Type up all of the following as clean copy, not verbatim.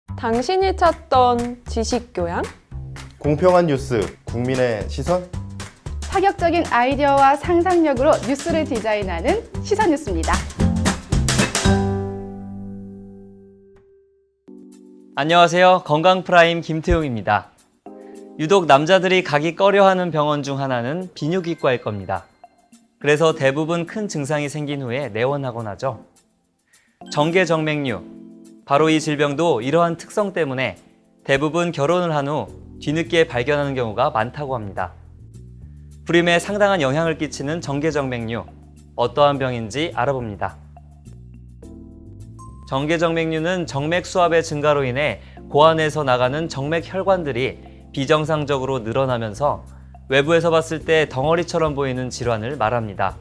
당신이 찾던 지식교양? 공평한 뉴스, 국민의 시선? 파격적인 아이디어와 상상력으로 뉴스를 디자인하는 시선뉴스입니다. 안녕하세요. 건강프라임 김태용입니다. 유독 남자들이 가기 꺼려하는 병원 중 하나는 비뇨기과일 겁니다. 그래서 대부분 큰 증상이 생긴 후에 내원하곤 하죠. 정계정맥류, 바로 이 질병도 이러한 특성 때문에 대부분 결혼을 한 후 뒤늦게 발견하는 경우가 많다고 합니다. 불임에 상당한 영향을 끼치는 정계정맥류, 어떠한 병인지 알아봅니다. 정계정맥류는 정맥 수압의 증가로 인해 고안에서 나가는 정맥 혈관들이 비정상적으로 늘어나면서 외부에서 봤을 때 덩어리처럼 보이는 질환을 말합니다.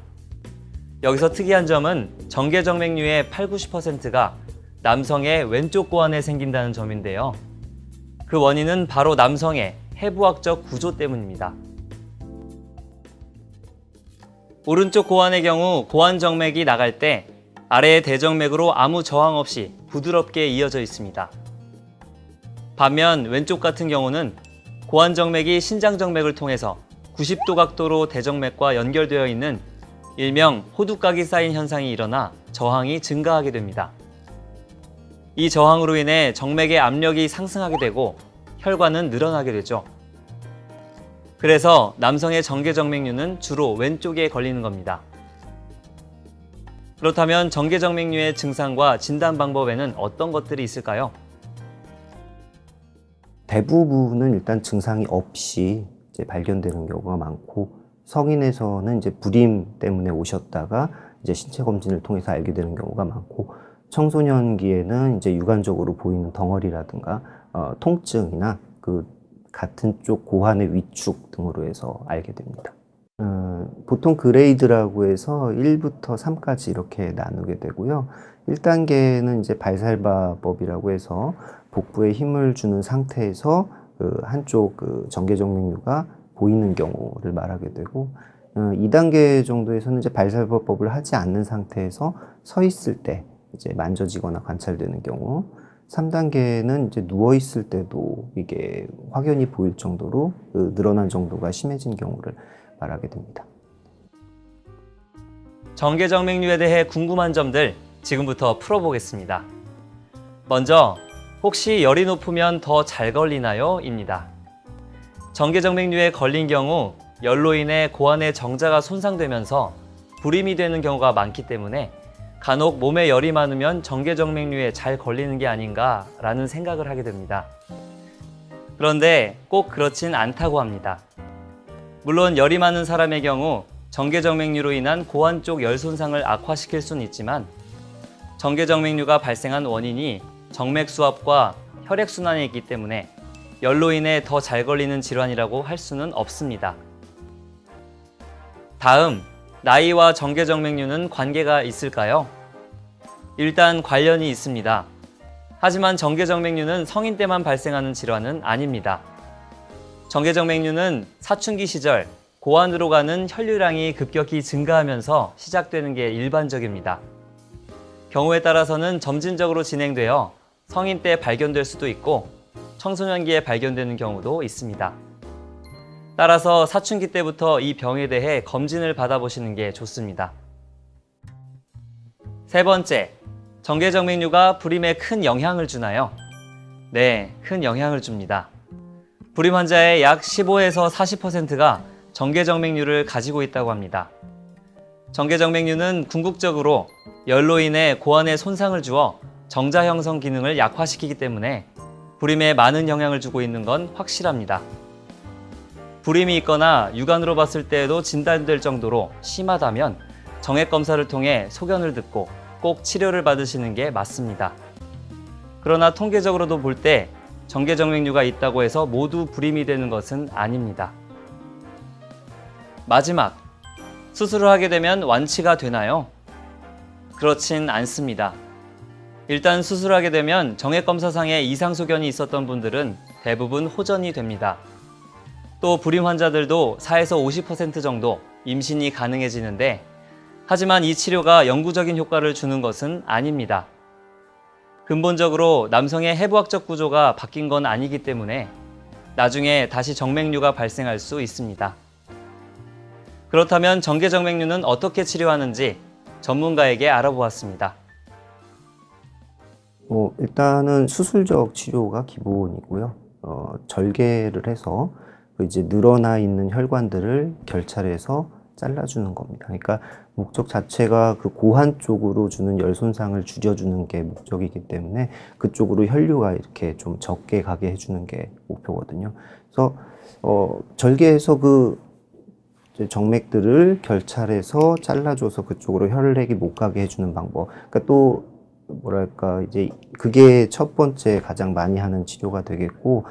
여기서 특이한 점은 정계정맥류의 80~90%가 남성의 왼쪽 고안에 생긴다는 점인데요. 그 원인은 바로 남성의 해부학적 구조 때문입니다. 오른쪽 고안의 경우 고안 정맥이 나갈 때 아래의 대정맥으로 아무 저항 없이 부드럽게 이어져 있습니다. 반면 왼쪽 같은 경우는 고안 정맥이 신장 정맥을 통해서 90도 각도로 대정맥과 연결되어 있는 일명 호두각이 쌓인 현상이 일어나 저항이 증가하게 됩니다. 이 저항으로 인해 정맥의 압력이 상승하게 되고 혈관은 늘어나게 되죠. 그래서 남성의 정계정맥류는 주로 왼쪽에 걸리는 겁니다. 그렇다면 정계정맥류의 증상과 진단 방법에는 어떤 것들이 있을까요? 대부분은 일단 증상이 없이 이제 발견되는 경우가 많고, 성인에서는 이제 불임 때문에 오셨다가 이제 신체 검진을 통해서 알게 되는 경우가 많고, 청소년기에는 이제 육안적으로 보이는 덩어리라든가 통증이나 그 같은 쪽 고환의 위축 등으로 해서 알게 됩니다. 보통 그레이드라고 해서 1부터 3까지 이렇게 나누게 되고요. 1단계는 이제 발살바법이라고 해서 복부에 힘을 주는 상태에서 그 한쪽 그 정계정맥류가 보이는 경우를 말하게 되고, 2단계 정도에서는 이제 발살바법을 하지 않는 상태에서 서 있을 때 이제 만져지거나 관찰되는 경우, 3단계는 이제 누워 있을 때도 이게 확연히 보일 정도로 그 늘어난 정도가 심해진 경우를 말하게 됩니다. 정계정맥류에 대해 궁금한 점들 지금부터 풀어보겠습니다. 먼저, 혹시 열이 높으면 더 잘 걸리나요? 입니다. 정계정맥류에 걸린 경우 열로 인해 고안의 정자가 손상되면서 불임이 되는 경우가 많기 때문에 간혹 몸에 열이 많으면 정계정맥류에 잘 걸리는 게 아닌가라는 생각을 하게 됩니다. 그런데 꼭 그렇진 않다고 합니다. 물론 열이 많은 사람의 경우 정계정맥류로 인한 고안 쪽 열 손상을 악화시킬 수는 있지만, 정계정맥류가 발생한 원인이 정맥 수압과 혈액순환에 있기 때문에 열로 인해 더 잘 걸리는 질환이라고 할 수는 없습니다. 다음, 나이와 정계정맥류는 관계가 있을까요? 일단 관련이 있습니다. 하지만 정계정맥류는 성인 때만 발생하는 질환은 아닙니다. 정계정맥류는 사춘기 시절 고안으로 가는 혈류량이 급격히 증가하면서 시작되는 게 일반적입니다. 경우에 따라서는 점진적으로 진행되어 성인 때 발견될 수도 있고 청소년기에 발견되는 경우도 있습니다. 따라서 사춘기 때부터 이 병에 대해 검진을 받아보시는 게 좋습니다. 세 번째, 정계정맥류가 불임에 큰 영향을 주나요? 네, 큰 영향을 줍니다. 불임 환자의 약 15에서 40%가 정계정맥류를 가지고 있다고 합니다. 정계정맥류는 궁극적으로 열로 인해 고안에 손상을 주어 정자 형성 기능을 약화시키기 때문에 불임에 많은 영향을 주고 있는 건 확실합니다. 불임이 있거나 육안으로 봤을 때에도 진단될 정도로 심하다면 정액 검사를 통해 소견을 듣고 꼭 치료를 받으시는 게 맞습니다. 그러나 통계적으로도 볼 때 정계정맥류가 있다고 해서 모두 불임이 되는 것은 아닙니다. 마지막, 수술을 하게 되면 완치가 되나요? 그렇진 않습니다. 일단 수술하게 되면 정액 검사상에 이상 소견이 있었던 분들은 대부분 호전이 됩니다. 또 불임 환자들도 4에서 50% 정도 임신이 가능해지는데, 하지만 이 치료가 영구적인 효과를 주는 것은 아닙니다. 근본적으로 남성의 해부학적 구조가 바뀐 건 아니기 때문에 나중에 다시 정맥류가 발생할 수 있습니다. 그렇다면 정계정맥류는 어떻게 치료하는지 전문가에게 알아보았습니다. 일단은 수술적 치료가 기본이고요. 절개를 해서 이제 늘어나 있는 혈관들을 결찰해서 잘라주는 겁니다. 그러니까 목적 자체가 그 고환 쪽으로 주는 열 손상을 줄여주는 게 목적이기 때문에 그쪽으로 혈류가 이렇게 좀 적게 가게 해주는 게 목표거든요. 그래서 절개해서 그 이제 정맥들을 결찰해서 잘라줘서 그쪽으로 혈액이 못 가게 해주는 방법. 그러니까 또 뭐랄까 이제 그게 첫 번째 가장 많이 하는 치료가 되겠고,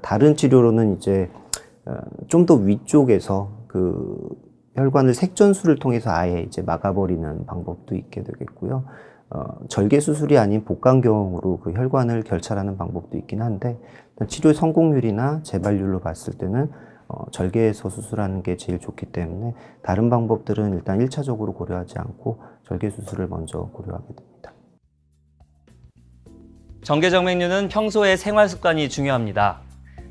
다른 치료로는 이제 좀 더 위쪽에서 그 혈관을 색전술을 통해서 아예 이제 막아버리는 방법도 있게 되겠고요. 절개 수술이 아닌 복강경으로 그 혈관을 결찰하는 방법도 있긴 한데, 치료 성공률이나 재발률로 봤을 때는 절개해서 수술하는 게 제일 좋기 때문에 다른 방법들은 일단 1차적으로 고려하지 않고 절개 수술을 먼저 고려하게 됩니다. 정계정맥류는 평소의 생활 습관이 중요합니다.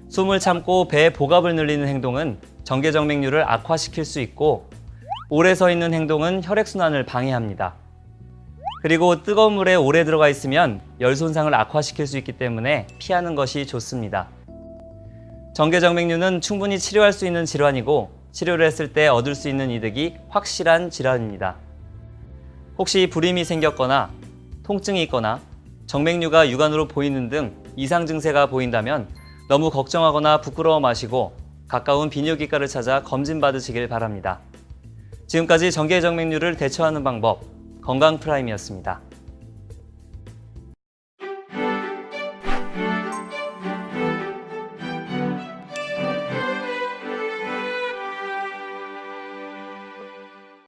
숨을 참고 배의 복압을 늘리는 행동은 정계정맥류를 악화시킬 수 있고, 오래 서 있는 행동은 혈액순환을 방해합니다. 그리고 뜨거운 물에 오래 들어가 있으면 열 손상을 악화시킬 수 있기 때문에 피하는 것이 좋습니다. 정계정맥류는 충분히 치료할 수 있는 질환이고, 치료를 했을 때 얻을 수 있는 이득이 확실한 질환입니다. 혹시 불임이 생겼거나 통증이 있거나 정맥류가 육안으로 보이는 등 이상 증세가 보인다면 너무 걱정하거나 부끄러워 마시고 가까운 비뇨기과를 찾아 검진받으시길 바랍니다. 지금까지 정계정맥류를 대처하는 방법, 건강프라임이었습니다.